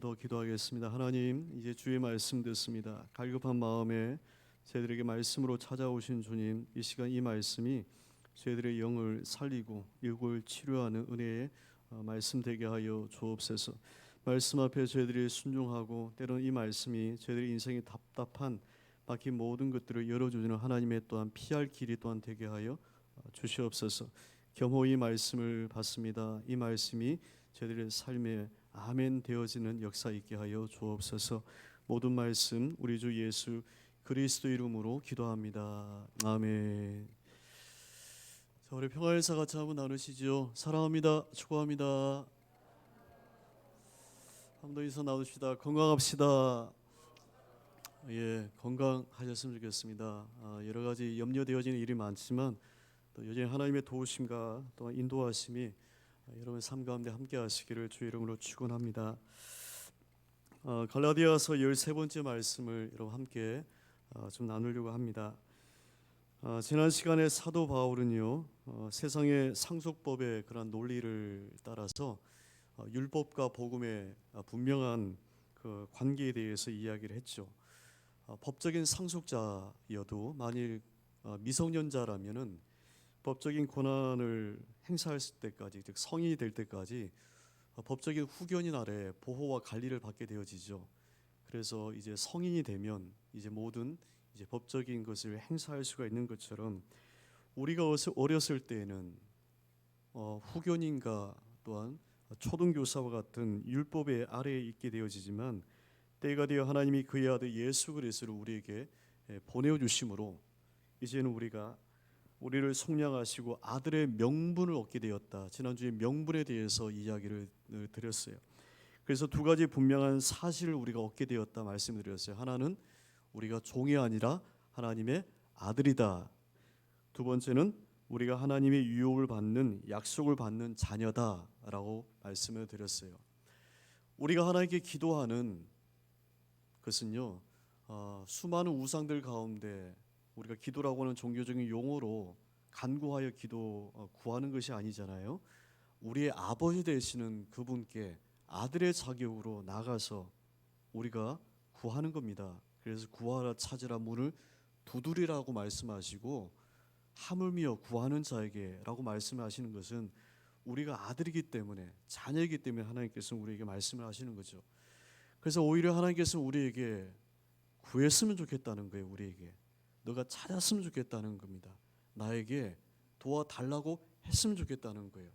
더 기도하겠습니다. 하나님, 이제 주의 말씀 듣습니다. 갈급한 마음에 저희들에게 말씀으로 찾아오신 주님, 이 시간 이 말씀이 저희들의 영을 살리고 육을 치료하는 은혜의 말씀 되게 하여 주옵소서. 말씀 앞에 저희들이 순종하고 때로는 이 말씀이 저희들의 인생이 답답한 막힌 모든 것들을 열어주는 하나님의 또한 피할 길이 또한 되게 하여 주시옵소서. 겸허히 말씀을 받습니다. 이 말씀이 저희들의 삶에 아멘 되어지는 역사 있게 하여 주옵소서. 모든 말씀 우리 주 예수 그리스도 이름으로 기도합니다. 아멘. 자, 우리 평화일사 같이 한번 나누시죠. 사랑합니다. 축복합니다. 한 번 더 인사 나누시다. 건강합시다. 예, 건강하셨으면 좋겠습니다. 여러 가지 염려되어지는 일이 많지만 또 여전히 하나님의 도우심과 또한 인도하심이 여러분의 삶 가운데 함께 하시기를 주의 이름으로 축원합니다. 갈라디아서 13번째 말씀을 여러분 함께 좀 나누려고 합니다. 지난 시간에 사도 바울은요, 세상의 상속법의 그런 논리를 따라서 율법과 복음의 분명한 그 관계에 대해서 이야기를 했죠. 법적인 상속자여도 만일 미성년자라면은 법적인 권한을 행사할 때까지, 즉 성인이 될 때까지 법적인 후견인 아래 보호와 관리를 받게 되어지죠. 그래서 이제 성인이 되면 이제 모든 이제 법적인 것을 행사할 수가 있는 것처럼 우리가 어렸을 때에는 후견인과 또한 초등교사와 같은 율법의 아래에 있게 되어지지만 때가 되어 하나님이 그의 아들 예수 그리스도를 우리에게 보내어 주심으로 이제는 우리를 속량하시고 아들의 명분을 얻게 되었다. 지난주에 명분에 대해서 이야기를 드렸어요. 그래서 두 가지 분명한 사실을 우리가 얻게 되었다 말씀을 드렸어요. 하나는 우리가 종이 아니라 하나님의 아들이다. 두 번째는 우리가 하나님의 유업을 받는 약속을 받는 자녀다라고 말씀을 드렸어요. 우리가 하나님께 기도하는 것은요, 수많은 우상들 가운데 우리가 기도라고 하는 종교적인 용어로 간구하여 구하는 것이 아니잖아요. 우리의 아버지 되시는 그분께 아들의 자격으로 나가서 우리가 구하는 겁니다. 그래서 구하라 찾으라 문을 두드리라고 말씀하시고 하물며 구하는 자에게라고 말씀하시는 것은 우리가 아들이기 때문에 자녀이기 때문에 하나님께서 우리에게 말씀을 하시는 거죠. 그래서 오히려 하나님께서 우리에게 구했으면 좋겠다는 거예요. 우리에게 너가 찾았으면 좋겠다는 겁니다. 나에게 도와달라고 했으면 좋겠다는 거예요.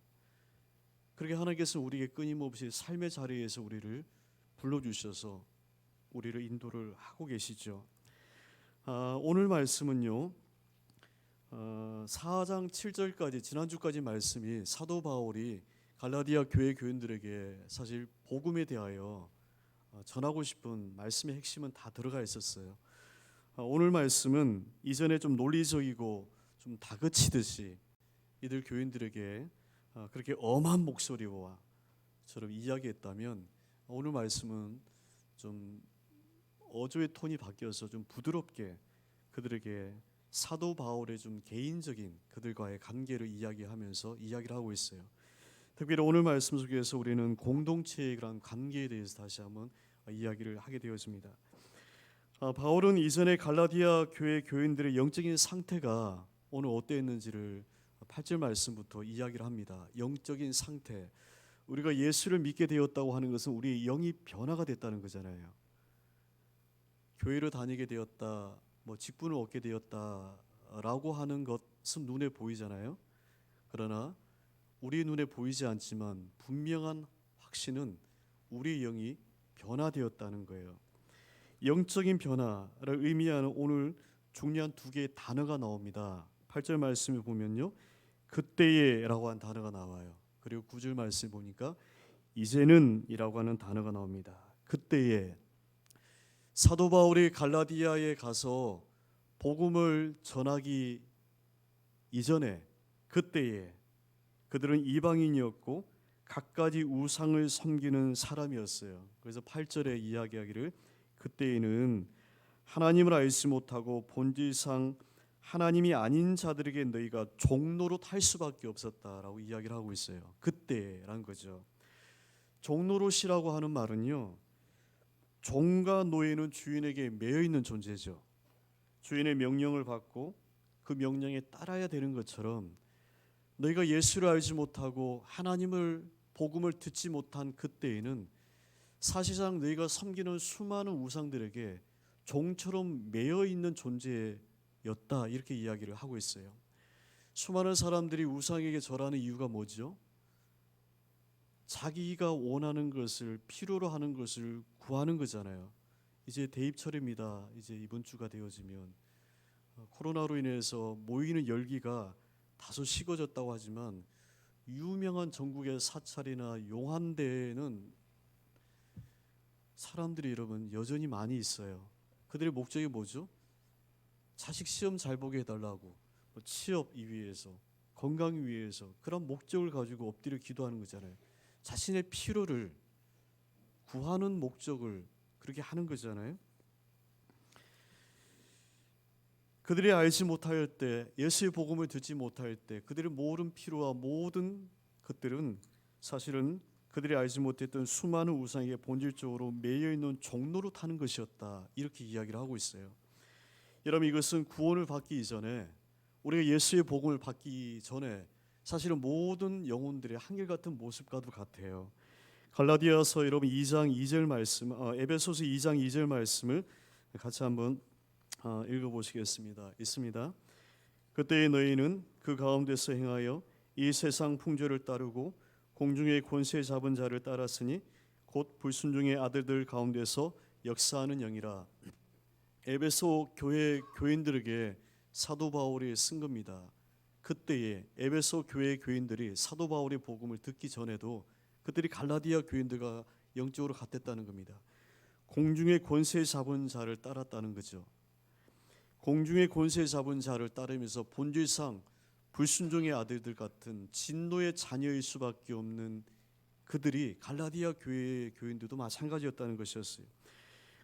그렇게 하나님께서 우리에게 끊임없이 삶의 자리에서 우리를 불러주셔서 우리를 인도를 하고 계시죠. 오늘 말씀은요, 4장 7절까지 지난주까지 말씀이 사도 바울이 갈라디아 교회 교인들에게 사실 복음에 대하여 전하고 싶은 말씀의 핵심은 다 들어가 있었어요. 오늘 말씀은 이전에 좀 논리적이고 좀 다그치듯이 이들 교인들에게 그렇게 엄한 목소리와 처럼 이야기했다면 오늘 말씀은 좀 어조의 톤이 바뀌어서 좀 부드럽게 그들에게 사도 바울의 좀 개인적인 그들과의 관계를 이야기하면서 이야기를 하고 있어요. 특별히 오늘 말씀 속에서 우리는 공동체의 그런 관계에 대해서 다시 한번 이야기를 하게 되었습니다. 바울은 이전에 갈라디아 교회 교인들의 영적인 상태가 오늘 어땠는지를 8절 말씀부터 이야기를 합니다. 영적인 상태, 우리가 예수를 믿게 되었다고 하는 것은 우리의 영이 변화가 됐다는 거잖아요. 교회를 다니게 되었다, 직분을 얻게 되었다라고 하는 것은 눈에 보이잖아요. 그러나 우리 눈에 보이지 않지만 분명한 확신은 우리의 영이 변화되었다는 거예요. 영적인 변화를 의미하는 오늘 중요한 두 개의 단어가 나옵니다. 8절 말씀을 보면요, 그때에라고 하는 단어가 나와요. 그리고 9절 말씀 보니까 이제는 이라고 하는 단어가 나옵니다. 그때에 사도 바울이 갈라디아에 가서 복음을 전하기 이전에 그때에 그들은 이방인이었고 갖가지 우상을 섬기는 사람이었어요. 그래서 8절에 이야기하기를 그때에는 하나님을 알지 못하고 본질상 하나님이 아닌 자들에게 너희가 종노릇 할 수밖에 없었다라고 이야기를 하고 있어요. 그때라는 거죠. 종노릇이라고 하는 말은요, 종과 노예는 주인에게 매여 있는 존재죠. 주인의 명령을 받고 그 명령에 따라야 되는 것처럼 너희가 예수를 알지 못하고 하나님을 복음을 듣지 못한 그때에는 사실상 너희가 섬기는 수많은 우상들에게 종처럼 매여 있는 존재였다, 이렇게 이야기를 하고 있어요. 수많은 사람들이 우상에게 절하는 이유가 뭐죠? 자기가 원하는 것을, 필요로 하는 것을 구하는 거잖아요. 이제 대입철입니다. 이제 이번 주가 되어지면 코로나로 인해서 모이는 열기가 다소 식어졌다고 하지만 유명한 전국의 사찰이나 용한대에는 사람들이 여러분 여전히 많이 있어요. 그들의 목적이 뭐죠? 자식 시험 잘 보게 해달라고, 취업 위해서, 건강 위해서, 그런 목적을 가지고 엎드려 기도하는 거잖아요. 자신의 필요를 구하는 목적을 그렇게 하는 거잖아요. 그들이 알지 못할 때, 예수의 복음을 듣지 못할 때 그들의 모든 필요와 모든 것들은 사실은 그들이 알지 못했던 수많은 우상에게 본질적으로 매여 있는 종로로 타는 것이었다, 이렇게 이야기를 하고 있어요. 여러분, 이것은 구원을 받기 이전에, 우리가 예수의 복음을 받기 전에 사실은 모든 영혼들의 한결같은 모습과도 같아요. 갈라디아서 여러분 2장 2절 말씀, 에베소서 2장 2절 말씀을 같이 한번 읽어보시겠습니다. 있습니다. 그때의 너희는 그 가운데서 행하여 이 세상 풍조를 따르고 공중의 권세 잡은 자를 따랐으니 곧 불순종의 아들들 가운데서 역사하는 영이라. 에베소 교회 교인들에게 사도 바울이 쓴 겁니다. 그때에 에베소 교회 교인들이 사도 바울의 복음을 듣기 전에도 그들이 갈라디아 교인들과 영적으로 같았다는 겁니다. 공중의 권세 잡은 자를 따랐다는 거죠. 공중의 권세 잡은 자를 따르면서 본질상 불순종의 아들들 같은 진노의 자녀일 수밖에 없는 그들이 갈라디아 교회의 교인들도 마찬가지였다는 것이었어요.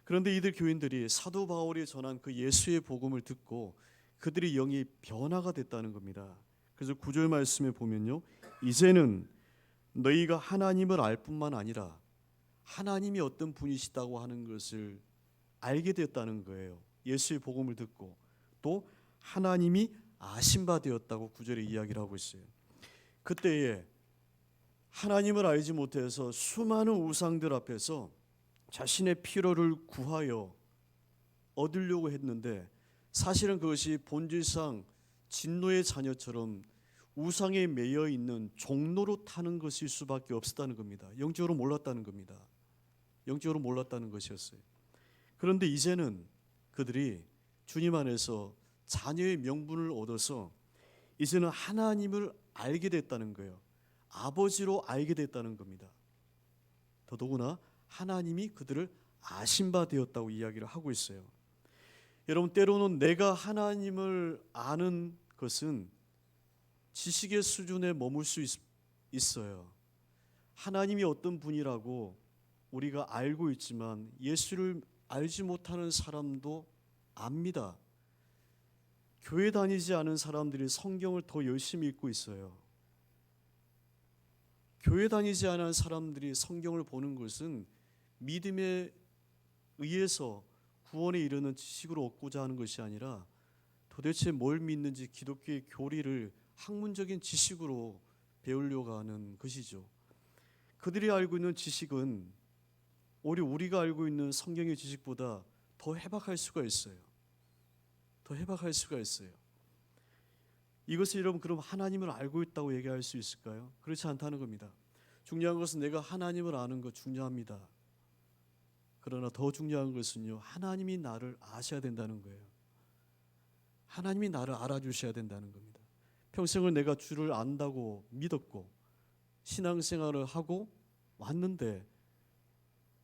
그런데 이들 교인들이 사도 바울이 전한 그 예수의 복음을 듣고 그들의 영이 변화가 됐다는 겁니다. 그래서 9절 말씀에 보면요, 이제는 너희가 하나님을 알 뿐만 아니라 하나님이 어떤 분이시다고 하는 것을 알게 됐다는 거예요. 예수의 복음을 듣고 또 하나님이 아신 바 되었다고 9절에 이야기를 하고 있어요. 그때에 하나님을 알지 못해서 수많은 우상들 앞에서 자신의 필요를 구하여 얻으려고 했는데 사실은 그것이 본질상 진노의 자녀처럼 우상에 매여 있는 종로로 타는 것일 수밖에 없었다는 겁니다. 영적으로 몰랐다는 겁니다. 영적으로 몰랐다는 것이었어요. 그런데 이제는 그들이 주님 안에서 자녀의 명분을 얻어서 이제는 하나님을 알게 됐다는 거예요. 아버지로 알게 됐다는 겁니다. 더더구나 하나님이 그들을 아신 바 되었다고 이야기를 하고 있어요. 여러분, 때로는 내가 하나님을 아는 것은 지식의 수준에 머물 수 있어요. 하나님이 어떤 분이라고 우리가 알고 있지만 예수를 알지 못하는 사람도 압니다. 교회 다니지 않은 사람들이 성경을 더 열심히 읽고 있어요. 교회 다니지 않은 사람들이 성경을 보는 것은 믿음에 의해서 구원에 이르는 지식으로 얻고자 하는 것이 아니라 도대체 뭘 믿는지 기독교의 교리를 학문적인 지식으로 배우려고 하는 것이죠. 그들이 알고 있는 지식은 오히려 우리가 알고 있는 성경의 지식보다 더 해박할 수가 있어요. 더 해박할 수가 있어요. 이것을 여러분 그럼 하나님을 알고 있다고 얘기할 수 있을까요? 그렇지 않다는 겁니다. 중요한 것은 내가 하나님을 아는 것 중요합니다. 그러나 더 중요한 것은요, 하나님이 나를 아셔야 된다는 거예요. 하나님이 나를 알아주셔야 된다는 겁니다. 평생을 내가 주를 안다고 믿었고 신앙생활을 하고 왔는데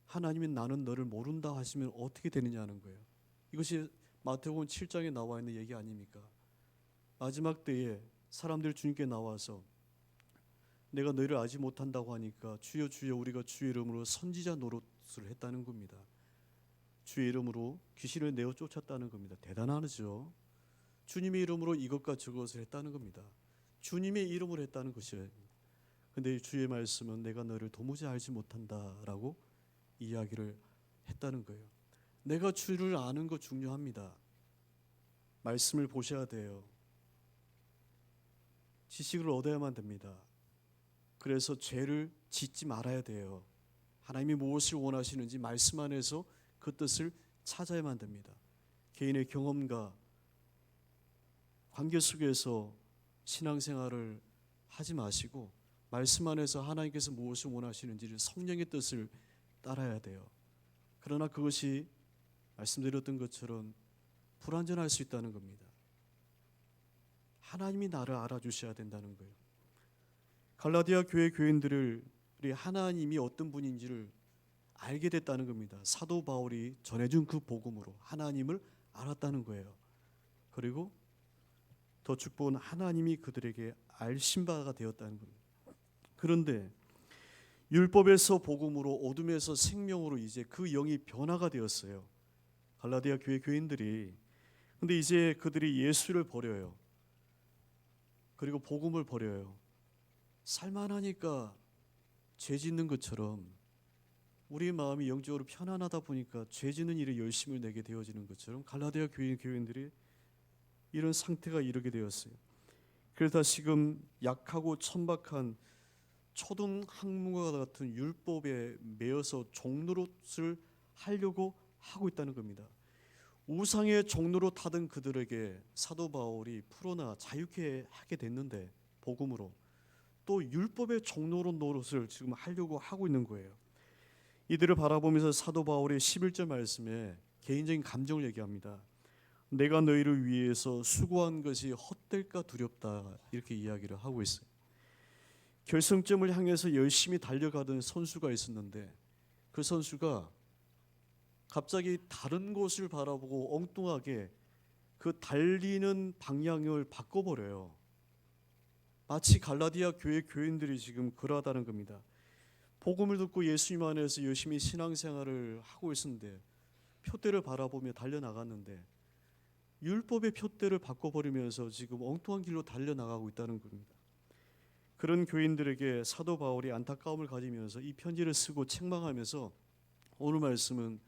하나님이 나는 너를 모른다 하시면 어떻게 되느냐는 거예요. 이것이 마태복음 7장에 나와 있는 얘기 아닙니까? 마지막 때에 사람들 주님께 나와서 내가 너희를 알지 못한다고 하니까 주여 주여 우리가 주의 이름으로 선지자 노릇을 했다는 겁니다. 주의 이름으로 귀신을 내어 쫓았다는 겁니다. 대단하죠. 주님의 이름으로 이것과 저것을 했다는 겁니다. 주님의 이름으로 했다는 것이에요. 근데 주의 말씀은 내가 너를 도무지 알지 못한다라고 이야기를 했다는 거예요. 내가 주를 아는 거 중요합니다. 말씀을 보셔야 돼요. 지식을 얻어야만 됩니다. 그래서 죄를 짓지 말아야 돼요. 하나님이 무엇을 원하시는지 말씀 안에서 그 뜻을 찾아야만 됩니다. 개인의 경험과 관계 속에서 신앙생활을 하지 마시고 말씀 안에서 하나님께서 무엇을 원하시는지를 성령의 뜻을 따라야 돼요. 그러나 그것이 말씀드렸던 것처럼 불완전할 수 있다는 겁니다. 하나님이 나를 알아주셔야 된다는 거예요. 갈라디아 교회 교인들이 하나님이 어떤 분인지를 알게 됐다는 겁니다. 사도 바울이 전해준 그 복음으로 하나님을 알았다는 거예요. 그리고 더 축복은 하나님이 그들에게 알신 바가 되었다는 겁니다. 그런데 율법에서 복음으로 어둠에서 생명으로 이제 그 영이 변화가 되었어요. 갈라디아 교회 교인들이. 근데 이제 그들이 예수를 버려요. 그리고 복음을 버려요. 살만하니까 죄 짓는 것처럼 우리 마음이 영적으로 편안하다 보니까 죄 짓는 일에 열심을 내게 되어지는 것처럼 갈라디아 교인들이 이런 상태가 이르게 되었어요. 그래서 다시금 약하고 천박한 초등 학문과 같은 율법에 매여서 종노릇을 하려고 하고 있다는 겁니다. 우상의 종노릇 하던 그들에게 사도 바울이 풀어나 자유케 하게 됐는데 복음으로 또 율법의 종노릇 노릇을 지금 하려고 하고 있는 거예요. 이들을 바라보면서 사도 바울의 11절 말씀에 개인적인 감정을 얘기합니다. 내가 너희를 위해서 수고한 것이 헛될까 두렵다, 이렇게 이야기를 하고 있어요. 결승점을 향해서 열심히 달려가던 선수가 있었는데 그 선수가 갑자기 다른 곳을 바라보고 엉뚱하게 그 달리는 방향을 바꿔버려요. 마치 갈라디아 교회 교인들이 지금 그러하다는 겁니다. 복음을 듣고 예수님 안에서 열심히 신앙생활을 하고 있었는데 표대를 바라보며 달려나갔는데 율법의 표대를 바꿔버리면서 지금 엉뚱한 길로 달려나가고 있다는 겁니다. 그런 교인들에게 사도 바울이 안타까움을 가지면서 이 편지를 쓰고 책망하면서 오늘 말씀은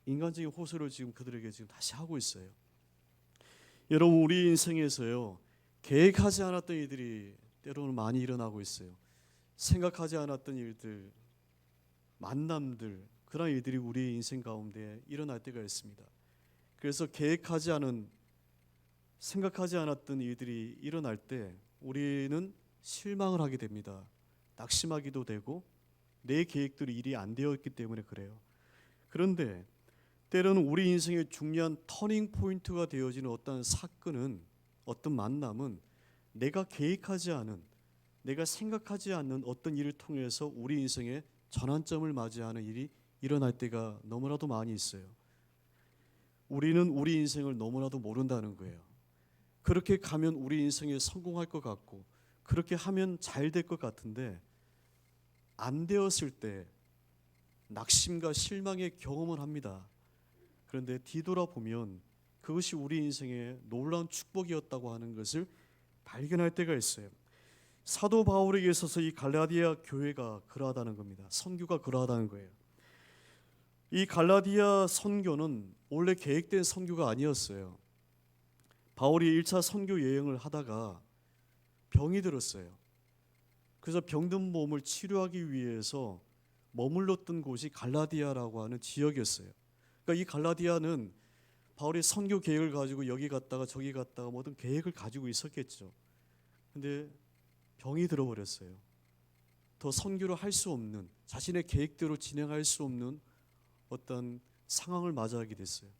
인간적인 호소를 지금 그들에게 지금 다시 하고 있어요. 여러분, 우리 인생에서요, 계획하지 않았던 일들이 때로는 많이 일어나고 있어요. 생각하지 않았던 일들, 만남들, 그런 일들이 우리 인생 가운데 일어날 때가 있습니다. 그래서 계획하지 않은, 생각하지 않았던 일들이 일어날 때 우리는 실망을 하게 됩니다. 낙심하기도 되고 내 계획대로 일이 안 되었기 때문에 그래요. 그런데 때로는 우리 인생의 중요한 터닝 포인트가 되어지는 어떤 사건은, 어떤 만남은 내가 계획하지 않은, 내가 생각하지 않는 어떤 일을 통해서 우리 인생의 전환점을 맞이하는 일이 일어날 때가 너무나도 많이 있어요. 우리는 우리 인생을 너무나도 모른다는 거예요. 그렇게 가면 우리 인생에 성공할 것 같고 그렇게 하면 잘 될 것 같은데 안 되었을 때 낙심과 실망의 경험을 합니다. 그런데 뒤돌아보면 그것이 우리 인생의 놀라운 축복이었다고 하는 것을 발견할 때가 있어요. 사도 바울에게 있어서 이 갈라디아 교회가 그러하다는 겁니다. 선교가 그러하다는 거예요. 이 갈라디아 선교는 원래 계획된 선교가 아니었어요. 바울이 1차 선교 여행을 하다가 병이 들었어요. 그래서 병든 몸을 치료하기 위해서 머물렀던 곳이 갈라디아라고 하는 지역이었어요. 그러니까 이 갈라디아는 바울이 선교 계획을 가지고 여기 갔다가 저기 갔다가 모든 계획을 가지고 있었겠죠. 근데 병이 들어버렸어요. 더 선교를 할 수 없는, 자신의 계획대로 진행할 수 없는 어떤 상황을 맞이하게 됐어요.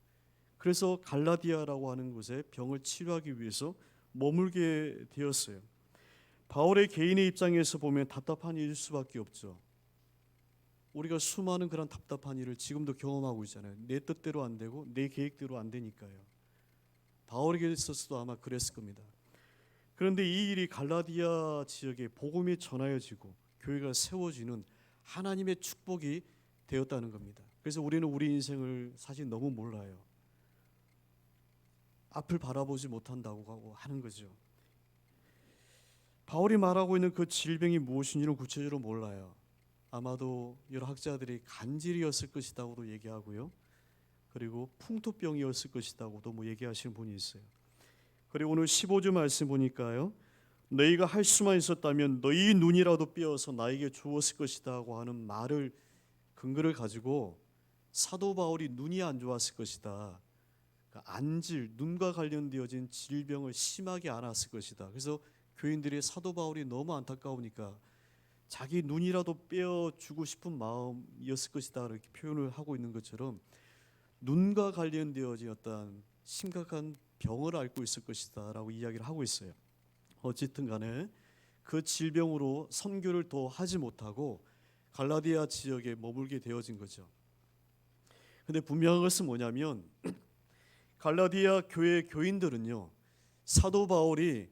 그래서 갈라디아라고 하는 곳에 병을 치료하기 위해서 머물게 되었어요. 바울의 개인의 입장에서 보면 답답한 일일 수밖에 없죠. 우리가 수많은 그런 답답한 일을 지금도 경험하고 있잖아요. 내 뜻대로 안 되고 내 계획대로 안 되니까요. 바울에게 있어서도 아마 그랬을 겁니다. 그런데 이 일이 갈라디아 지역에 복음이 전하여지고 교회가 세워지는 하나님의 축복이 되었다는 겁니다. 그래서 우리는 우리 인생을 사실 너무 몰라요. 앞을 바라보지 못한다고 하는 거죠. 바울이 말하고 있는 그 질병이 무엇인지는 구체적으로 몰라요. 아마도 여러 학자들이 간질이었을 것이라고도 얘기하고요. 그리고 풍토병이었을 것이라고도 얘기하시는 분이 있어요. 그리고 오늘 15절 말씀 보니까요. 너희가 할 수만 있었다면 너희 눈이라도 빼어서 나에게 주었을 것이다고 하는 말을 근거를 가지고 사도 바울이 눈이 안 좋았을 것이다. 안질, 눈과 관련되어진 질병을 심하게 앓았을 것이다. 그래서 교인들이 사도 바울이 너무 안타까우니까 자기 눈이라도 빼어주고 싶은 마음이었을 것이다 이렇게 표현을 하고 있는 것처럼 눈과 관련되어진 어떤 심각한 병을 앓고 있을 것이다 라고 이야기를 하고 있어요. 어쨌든 간에 그 질병으로 선교를 더 하지 못하고 갈라디아 지역에 머물게 되어진 거죠. 근데 분명한 것은 뭐냐면 갈라디아 교회 교인들은요, 사도 바울이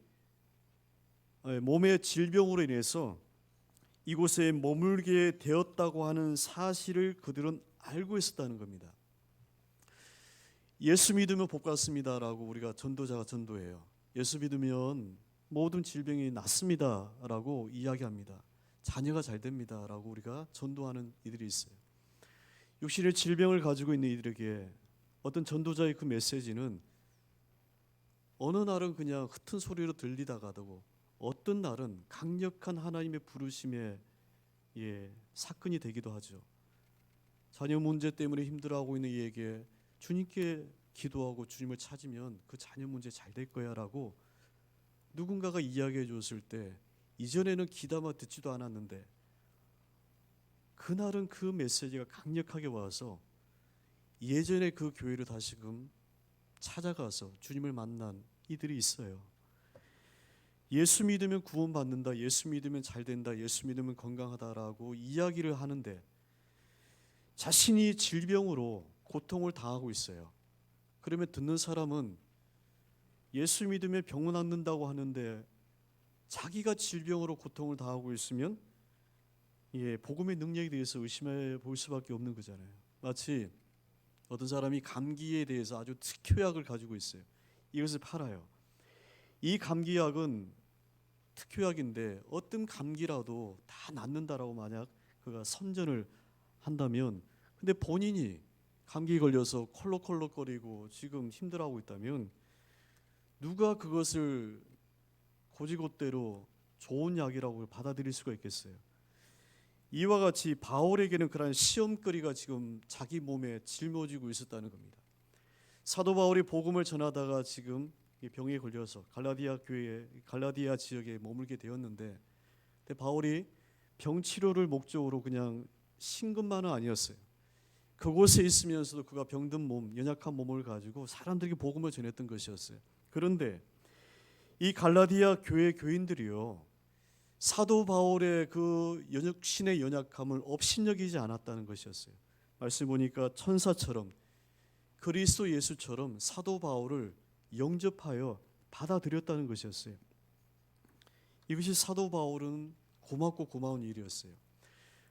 몸의 질병으로 인해서 이곳에 머물게 되었다고 하는 사실을 그들은 알고 있었다는 겁니다. 예수 믿으면 복 받습니다라고 우리가 전도자가 전도해요. 예수 믿으면 모든 질병이 낫습니다라고 이야기합니다. 자녀가 잘 됩니다라고 우리가 전도하는 이들이 있어요. 육신의 질병을 가지고 있는 이들에게 어떤 전도자의 그 메시지는 어느 날은 그냥 흩은 소리로 들리다가도 어떤 날은 강력한 하나님의 부르심의 사건이 되기도 하죠. 자녀 문제 때문에 힘들어하고 있는 이에게 주님께 기도하고 주님을 찾으면 그 자녀 문제 잘 될 거야 라고 누군가가 이야기해 줬을 때 이전에는 귀담아 듣지도 않았는데 그날은 그 메시지가 강력하게 와서 예전에 그 교회를 다시금 찾아가서 주님을 만난 이들이 있어요. 예수 믿으면 구원받는다, 예수 믿으면 잘 된다, 예수 믿으면 건강하다라고 이야기를 하는데 자신이 질병으로 고통을 당하고 있어요. 그러면 듣는 사람은 예수 믿으면 병 낫는다고 하는데 자기가 질병으로 고통을 당하고 있으면 복음의 능력에 대해서 의심해 볼 수밖에 없는 거잖아요. 마치 어떤 사람이 감기에 대해서 아주 특효약을 가지고 있어요. 이것을 팔아요. 이 감기약은 특효약인데 어떤 감기라도 다 낫는다라고 만약 그가 선전을 한다면, 근데 본인이 감기 걸려서 콜록콜록거리고 지금 힘들어하고 있다면 누가 그것을 고지곳대로 좋은 약이라고 받아들일 수가 있겠어요? 이와 같이 바울에게는 그러한 시험거리가 지금 자기 몸에 짊어지고 있었다는 겁니다. 사도 바울이 복음을 전하다가 지금 병에 걸려서 갈라디아 지역에 머물게 되었는데, 바울이 병 치료를 목적으로 그냥 신금만은 아니었어요. 그곳에 있으면서도 그가 병든 몸, 연약한 몸을 가지고 사람들에게 복음을 전했던 것이었어요. 그런데 이 갈라디아 교회 교인들이요, 사도 바울의 그 신의 연약함을 업신여기지 않았다는 것이었어요. 말씀 보니까 천사처럼 그리스도 예수처럼 사도 바울을 영접하여 받아들였다는 것이었어요. 이것이 사도 바울은 고맙고 고마운 일이었어요.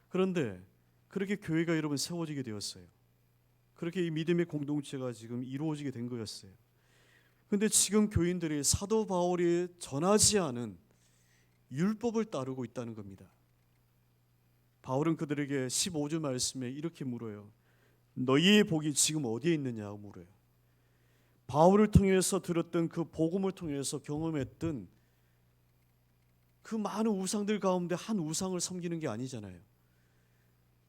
그런데 그렇게 교회가 여러분 세워지게 되었어요. 그렇게 이 믿음의 공동체가 지금 이루어지게 된 거였어요. 그런데 지금 교인들이 사도 바울이 전하지 않은 율법을 따르고 있다는 겁니다. 바울은 그들에게 15절 말씀에 이렇게 물어요. 너희의 복이 지금 어디에 있느냐고 물어요. 바울을 통해서 들었던 그 복음을 통해서 경험했던 그 많은 우상들 가운데 한 우상을 섬기는 게 아니잖아요.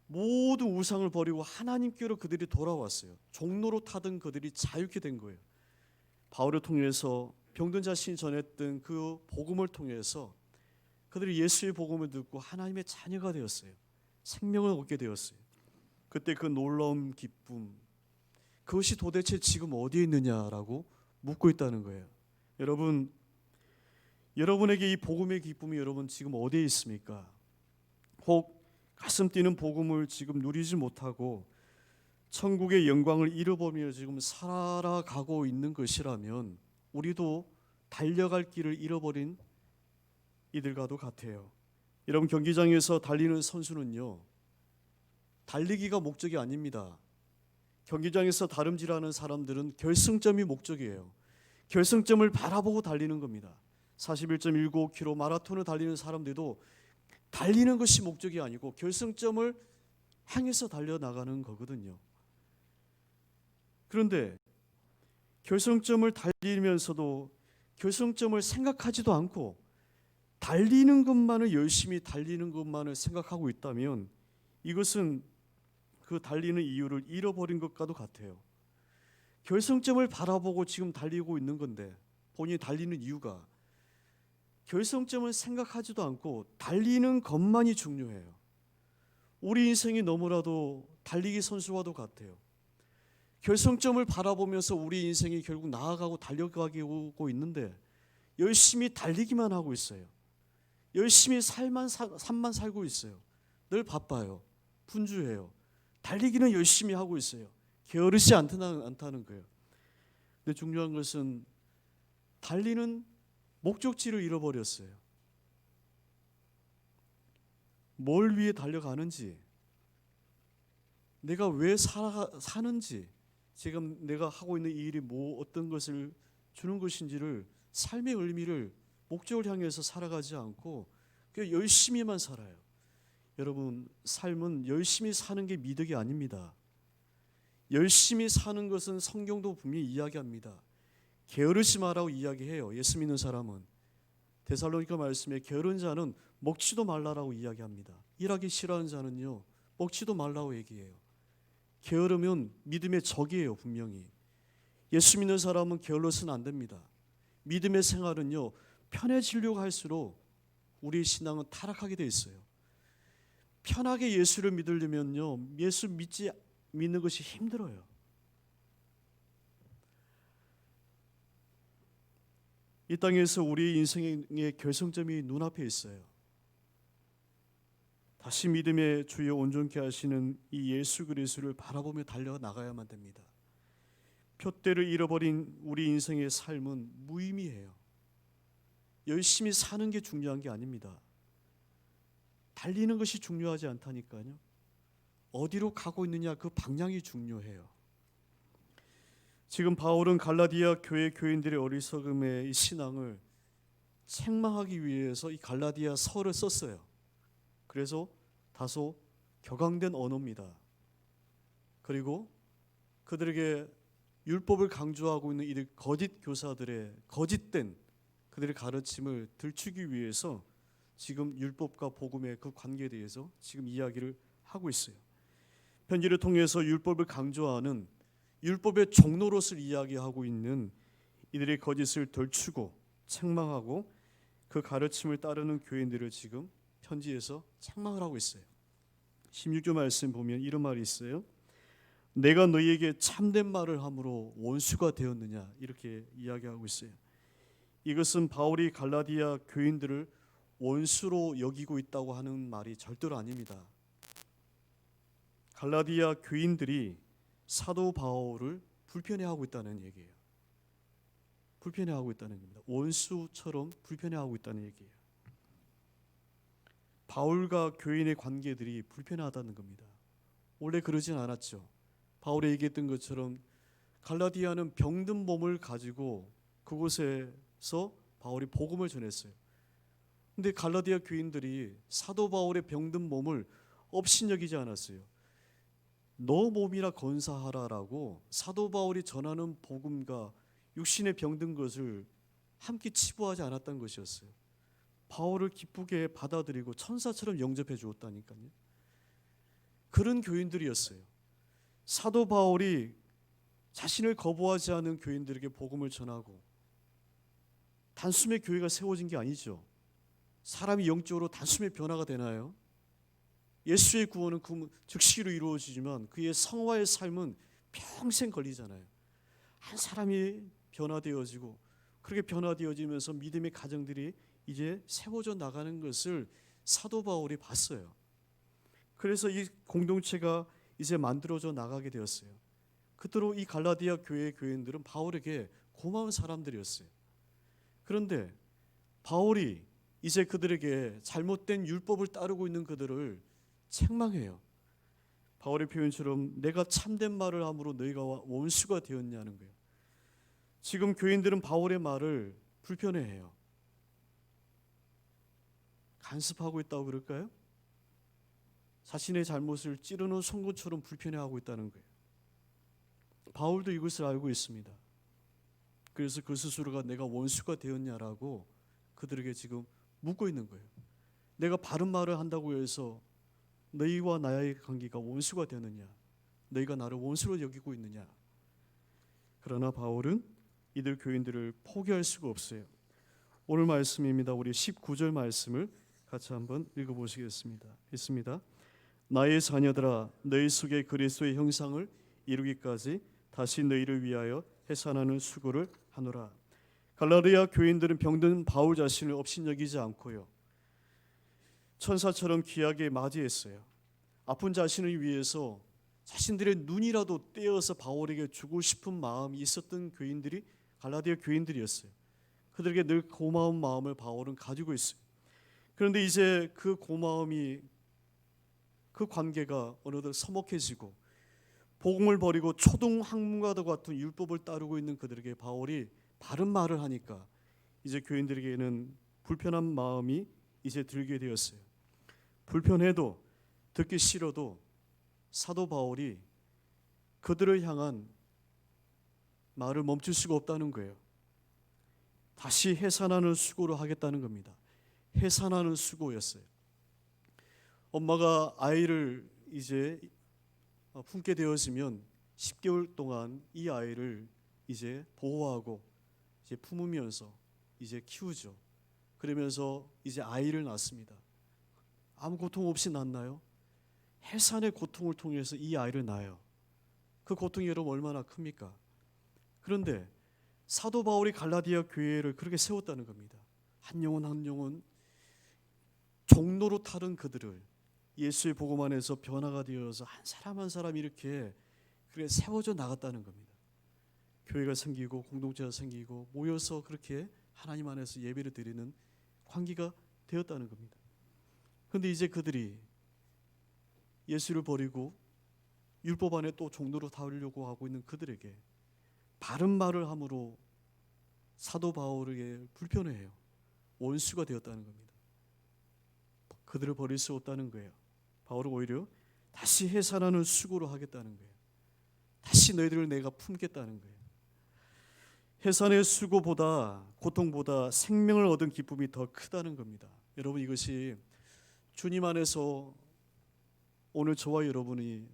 모든 우상을 버리고 하나님께로 그들이 돌아왔어요. 종로로 타던 그들이 자유케 된 거예요. 바울을 통해서 병든 자신이 전했던 그 복음을 통해서 그들이 예수의 복음을 듣고 하나님의 자녀가 되었어요. 생명을 얻게 되었어요. 그때 그 놀라운 기쁨, 그것이 도대체 지금 어디에 있느냐라고 묻고 있다는 거예요. 여러분에게 이 복음의 기쁨이 여러분 지금 어디에 있습니까? 혹 가슴 뛰는 복음을 지금 누리지 못하고 천국의 영광을 잃어버리며 지금 살아가고 있는 것이라면 우리도 달려갈 길을 잃어버린 이들과도 같아요. 여러분, 경기장에서 달리는 선수는요, 달리기가 목적이 아닙니다. 경기장에서 다름질하는 사람들은 결승점이 목적이에요. 결승점을 바라보고 달리는 겁니다. 41.195km 마라톤을 달리는 사람들도 달리는 것이 목적이 아니고 결승점을 향해서 달려나가는 거거든요. 그런데 결승점을 달리면서도 결승점을 생각하지도 않고 달리는 것만을 열심히 달리는 것만을 생각하고 있다면 이것은 그 달리는 이유를 잃어버린 것과도 같아요. 결승점을 바라보고 지금 달리고 있는 건데 본인이 달리는 이유가 결승점을 생각하지도 않고 달리는 것만이 중요해요. 우리 인생이 너무나도 달리기 선수와도 같아요. 결승점을 바라보면서 우리 인생이 결국 나아가고 달려가고 있는데 열심히 달리기만 하고 있어요. 열심히 삶만 살고 있어요. 늘 바빠요. 분주해요. 달리기는 열심히 하고 있어요. 게으르지 않다는 거예요. 근데 중요한 것은 달리는 목적지를 잃어버렸어요. 뭘 위해 달려가는지, 내가 왜 사는지, 지금 내가 하고 있는 이 일이 어떤 것을 주는 것인지를 삶의 의미를 목적을 향해서 살아가지 않고 그냥 열심히만 살아요. 여러분, 삶은 열심히 사는 게 미덕이 아닙니다. 열심히 사는 것은 성경도 분명히 이야기합니다. 게으르지 마라고 이야기해요. 예수 믿는 사람은. 데살로니가 말씀에 게으른 자는 먹지도 말라라고 이야기합니다. 일하기 싫어하는 자는요, 먹지도 말라고 얘기해요. 게으르면 믿음의 적이에요. 분명히. 예수 믿는 사람은 게을러서는 안 됩니다. 믿음의 생활은요, 편해지려고 할수록 우리의 신앙은 타락하게 돼 있어요. 편하게 예수를 믿으려면요, 예수 믿는 것이 힘들어요. 이 땅에서 우리 인생의 결승점이 눈앞에 있어요. 다시 믿음의 주여 온전케 하시는 이 예수 그리스도를 바라보며 달려나가야만 됩니다. 표대를 잃어버린 우리 인생의 삶은 무의미해요. 열심히 사는 게 중요한 게 아닙니다. 달리는 것이 중요하지 않다니까요. 어디로 가고 있느냐, 그 방향이 중요해요. 지금 바울은 갈라디아 교회 교인들의 어리석음의 이 신앙을 책망하기 위해서 이 갈라디아 서를 썼어요. 그래서 다소 격앙된 언어입니다. 그리고 그들에게 율법을 강조하고 있는 이 거짓 교사들의 거짓된 그들의 가르침을 들추기 위해서 지금 율법과 복음의 그 관계에 대해서 지금 이야기를 하고 있어요. 편지를 통해서 율법을 강조하는 율법의 종노릇을 이야기하고 있는 이들의 거짓을 들추고 책망하고 그 가르침을 따르는 교인들을 지금 편지에서 책망을 하고 있어요. 16절 말씀 보면 이런 말이 있어요. 내가 너희에게 참된 말을 함으로 원수가 되었느냐, 이렇게 이야기하고 있어요. 이것은 바울이 갈라디아 교인들을 원수로 여기고 있다고 하는 말이 절대로 아닙니다. 갈라디아 교인들이 사도 바울을 불편해하고 있다는 얘기예요. 불편해하고 있다는 겁니다. 원수처럼 불편해하고 있다는 얘기예요. 바울과 교인의 관계들이 불편하다는 겁니다. 원래 그러진 않았죠. 바울이 얘기했던 것처럼 갈라디아는 병든 몸을 가지고 그곳에서 바울이 복음을 전했어요. 근데 갈라디아 교인들이 사도 바울의 병든 몸을 업신여기지 않았어요. 너 몸이라 건사하라라고 사도 바울이 전하는 복음과 육신의 병든 것을 함께 치부하지 않았던 것이었어요. 바울을 기쁘게 받아들이고 천사처럼 영접해 주었다니까요. 그런 교인들이었어요. 사도 바울이 자신을 거부하지 않은 교인들에게 복음을 전하고 단숨에 교회가 세워진 게 아니죠. 사람이 영적으로 단숨에 변화가 되나요? 예수의 구원은 즉시로 이루어지지만 그의 성화의 삶은 평생 걸리잖아요. 한 사람이 변화되어지고 그렇게 변화되어지면서 믿음의 가정들이 이제 세워져 나가는 것을 사도 바울이 봤어요. 그래서 이 공동체가 이제 만들어져 나가게 되었어요. 그토록 이 갈라디아 교회의 교인들은 바울에게 고마운 사람들이었어요. 그런데 바울이 이제 그들에게 잘못된 율법을 따르고 있는 그들을 책망해요. 바울의 표현처럼 내가 참된 말을 함으로 너희가 원수가 되었냐는 거예요. 지금 교인들은 바울의 말을 불편해해요. 간섭하고 있다고 그럴까요? 자신의 잘못을 찌르는 송곳처럼 불편해하고 있다는 거예요. 바울도 이것을 알고 있습니다. 그래서 그 스스로가 내가 원수가 되었냐라고 그들에게 지금 묻고 있는 거예요. 내가 바른 말을 한다고 해서 너희와 나의 관계가 원수가 되느냐? 너희가 나를 원수로 여기고 있느냐? 그러나 바울은 이들 교인들을 포기할 수가 없어요. 오늘 말씀입니다. 우리 19절 말씀을 같이 한번 읽어보시겠습니다. 있습니다. 나의 자녀들아, 너희 속에 그리스도의 형상을 이루기까지 다시 너희를 위하여 해산하는 수고를 하노라. 갈라디아 교인들은 병든 바울 자신을 업신여기지 않고요, 천사처럼 귀하게 맞이했어요. 아픈 자신을 위해서 자신들의 눈이라도 떼어서 바울에게 주고 싶은 마음이 있었던 교인들이 갈라디아 교인들이었어요. 그들에게 늘 고마운 마음을 바울은 가지고 있어요. 그런데 이제 그 고마움이, 그 관계가 어느덧 서먹해지고 복음을 버리고 초등 학문과도 같은 율법을 따르고 있는 그들에게 바울이 바른 말을 하니까 이제 교인들에게는 불편한 마음이 이제 들게 되었어요. 불편해도, 듣기 싫어도 사도 바울이 그들을 향한 말을 멈출 수가 없다는 거예요. 다시 해산하는 수고를 하겠다는 겁니다. 해산하는 수고였어요. 엄마가 아이를 이제 품게 되어지면 10개월 동안 이 아이를 이제 보호하고 이제 품으면서 이제 키우죠. 그러면서 이제 아이를 낳습니다. 아무 고통 없이 낳나요? 해산의 고통을 통해서 이 아이를 낳아요. 그 고통이 여러분 얼마나 큽니까? 그런데 사도 바울이 갈라디아 교회를 그렇게 세웠다는 겁니다. 한 영혼 한 영혼 종로로 타른 그들을 예수의 복음 안에서 변화가 되어서 한 사람 한 사람 이렇게 그렇게 세워져 나갔다는 겁니다. 교회가 생기고 공동체가 생기고 모여서 그렇게 하나님 안에서 예배를 드리는 관계가 되었다는 겁니다. 그런데 이제 그들이 예수를 버리고 율법 안에 또 종로로 타려고 하고 있는 그들에게 바른 말을 함으로 사도 바울에게 불편해해요. 원수가 되었다는 겁니다. 그들을 버릴 수 없다는 거예요. 바울은 오히려 다시 해산하는 수고를 하겠다는 거예요. 다시 너희들을 내가 품겠다는 거예요. 해산의 수고보다, 고통보다 생명을 얻은 기쁨이 더 크다는 겁니다. 여러분, 이것이 주님 안에서 오늘 저와 여러분이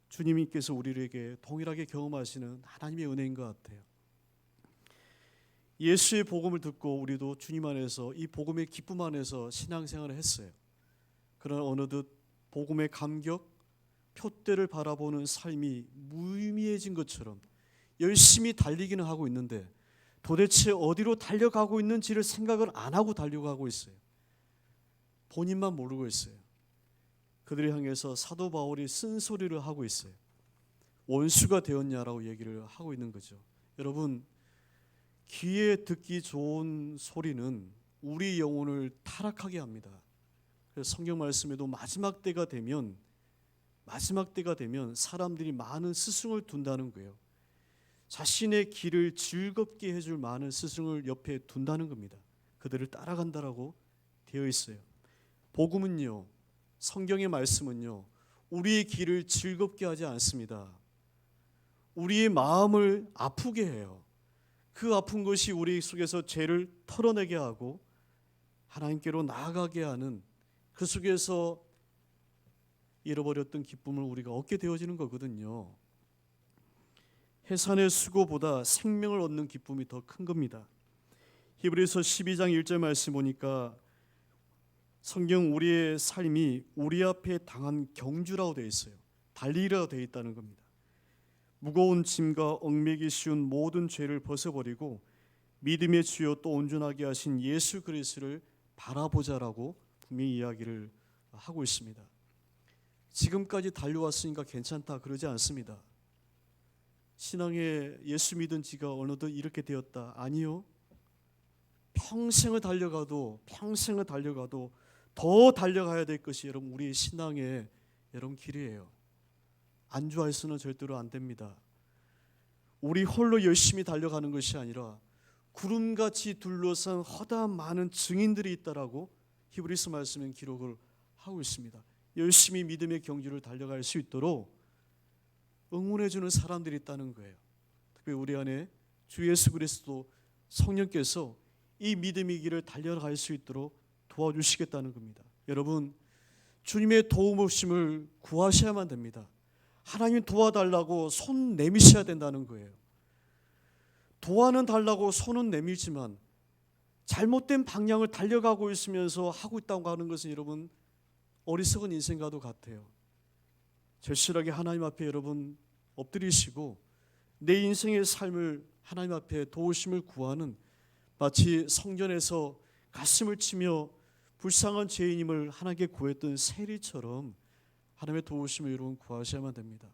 주님께서 우리에게 동일하게 경험하시는 하나님의 은혜인 것 같아요. 예수의 복음을 듣고 우리도 주님 안에서 이 복음의 기쁨 안에서 신앙생활을 했어요. 그러나 어느덧 복음의 감격, 표대를 바라보는 삶이 무의미해진 것처럼 열심히 달리기는 하고 있는데 도대체 어디로 달려가고 있는지를 생각을 안 하고 달려가고 있어요. 본인만 모르고 있어요. 그들을 향해서 사도 바울이 쓴소리를 하고 있어요. 원수가 되었냐라고 얘기를 하고 있는 거죠. 여러분, 귀에 듣기 좋은 소리는 우리 영혼을 타락하게 합니다. 그래서 성경 말씀에도 마지막 때가 되면 사람들이 많은 스승을 둔다는 거예요. 자신의 길을 즐겁게 해줄 많은 스승을 옆에 둔다는 겁니다. 그들을 따라간다라고 되어 있어요. 복음은요, 성경의 말씀은요, 우리의 길을 즐겁게 하지 않습니다. 우리의 마음을 아프게 해요. 그 아픈 것이 우리 속에서 죄를 털어내게 하고 하나님께로 나아가게 하는, 그 속에서 잃어버렸던 기쁨을 우리가 얻게 되어지는 거거든요. 해산의 수고보다 생명을 얻는 기쁨이 더 큰 겁니다. 히브리서 12장 1절 말씀 보니까 성경 우리의 삶이 우리 앞에 당한 경주라고 되어 있어요. 달리기라고 되어 있다는 겁니다. 무거운 짐과 얽매기 쉬운 모든 죄를 벗어버리고 믿음의 주요 또 온전하게 하신 예수 그리스도를 바라보자라고 분명히 이야기를 하고 있습니다. 지금까지 달려왔으니까 괜찮다 그러지 않습니다. 신앙에 예수 믿은 지가 어느덧 이렇게 되었다. 아니요. 평생을 달려가도 더 달려가야 될 것이 여러분 우리의 신앙의 여러분 길이에요. 안주해서는 절대로 안 됩니다. 우리 홀로 열심히 달려가는 것이 아니라 구름같이 둘러싼 허다한 많은 증인들이 있다라고 히브리서 말씀은 기록을 하고 있습니다. 열심히 믿음의 경주를 달려갈 수 있도록 응원해 주는 사람들이 있다는 거예요. 특별히 우리 안에 주 예수 그리스도 성령께서 이 믿음의 길을 달려갈 수 있도록 도와주시겠다는 겁니다. 여러분, 주님의 도움 없음을 구하셔야만 됩니다. 하나님 도와달라고 손 내미셔야 된다는 거예요. 도와는 달라고 손은 내밀지만 잘못된 방향을 달려가고 있으면서 하고 있다고 하는 것은 여러분 어리석은 인생과도 같아요. 절실하게 하나님 앞에 여러분 엎드리시고 내 인생의 삶을 하나님 앞에 도우심을 구하는, 마치 성전에서 가슴을 치며 불쌍한 죄인임을 하나님께 구했던 세리처럼 하나님의 도우심을 여러분 구하셔야만 됩니다.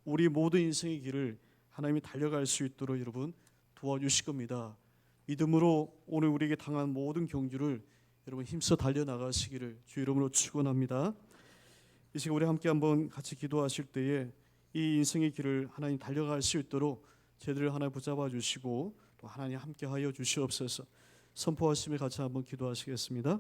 우리 모든 인생의 길을 하나님이 달려갈 수 있도록 여러분 도와주실 겁니다. 믿음으로 오늘 우리에게 당한 모든 경주를 여러분 힘써 달려나가시기를 주 이름으로 축원합니다. 이 시간 우리 함께 한번 같이 기도하실 때에 이 인생의 길을 하나님 달려갈 수 있도록 저희들을 하나님 붙잡아 주시고 또 하나님 함께하여 주시옵소서. 선포하시며 같이 한번 기도하시겠습니다.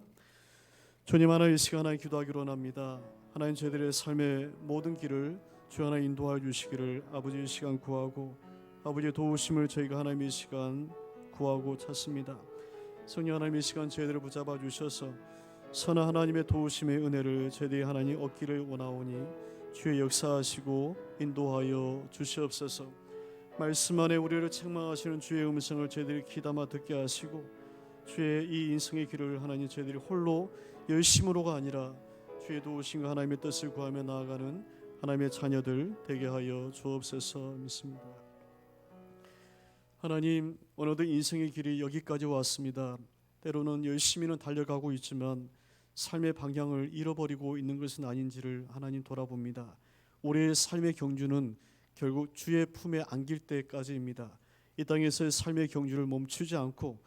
주님, 하나님 이 시간 하나님 기도하기로 합니다. 하나님 저희들의 삶의 모든 길을 주 하나 인도하여 주시기를 아버지 이 시간 구하고 아버지의 도우심을 저희가 하나님 이 시간 구하고 찾습니다. 성령 하나님 이 시간 저희들을 붙잡아 주셔서 선한 하나님의 도우심의 은혜를 저희들이 하나님 얻기를 원하오니 주의 역사하시고 인도하여 주시옵소서. 말씀 안에 우리를 책망하시는 주의 음성을 저희들이 귀담아 듣게 하시고 주의 이 인생의 길을 하나님 저희들이 홀로 열심으로가 아니라 주의 도우심과 하나님의 뜻을 구하며 나아가는 하나님의 자녀들 되게 하여 주옵소서 믿습니다. 하나님, 어느덧 인생의 길이 여기까지 왔습니다. 때로는 열심히는 달려가고 있지만 삶의 방향을 잃어버리고 있는 것은 아닌지를 하나님 돌아봅니다. 우리의 삶의 경주는 결국 주의 품에 안길 때까지입니다. 이 땅에서의 삶의 경주를 멈추지 않고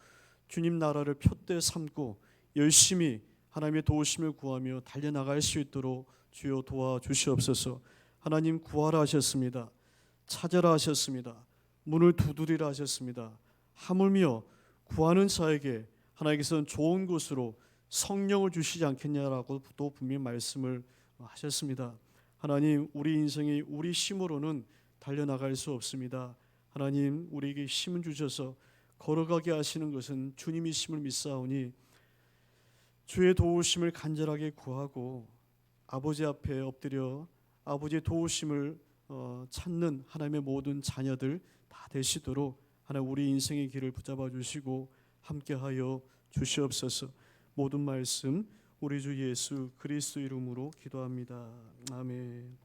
주님 나라를 표대 삼고 열심히 하나님의 도우심을 구하며 달려나갈 수 있도록 주여 도와주시옵소서. 하나님 구하라 하셨습니다. 찾아라 하셨습니다. 문을 두드리라 하셨습니다. 하물며 구하는 자에게 하나님께서는 좋은 곳으로 성령을 주시지 않겠냐라고 또 분명히 말씀을 하셨습니다. 하나님, 우리 인생이 우리 힘으로는 달려나갈 수 없습니다. 하나님, 우리에게 힘을 주셔서 걸어가게 하시는 것은 주님이 힘을 믿사오니 주의 도우심을 간절하게 구하고 아버지 앞에 엎드려 아버지의 도우심을 찾는 하나님의 모든 자녀들 다 되시도록 하나님 우리 인생의 길을 붙잡아 주시고 함께하여 주시옵소서. 모든 말씀 우리 주 예수 그리스도 이름으로 기도합니다. 아멘.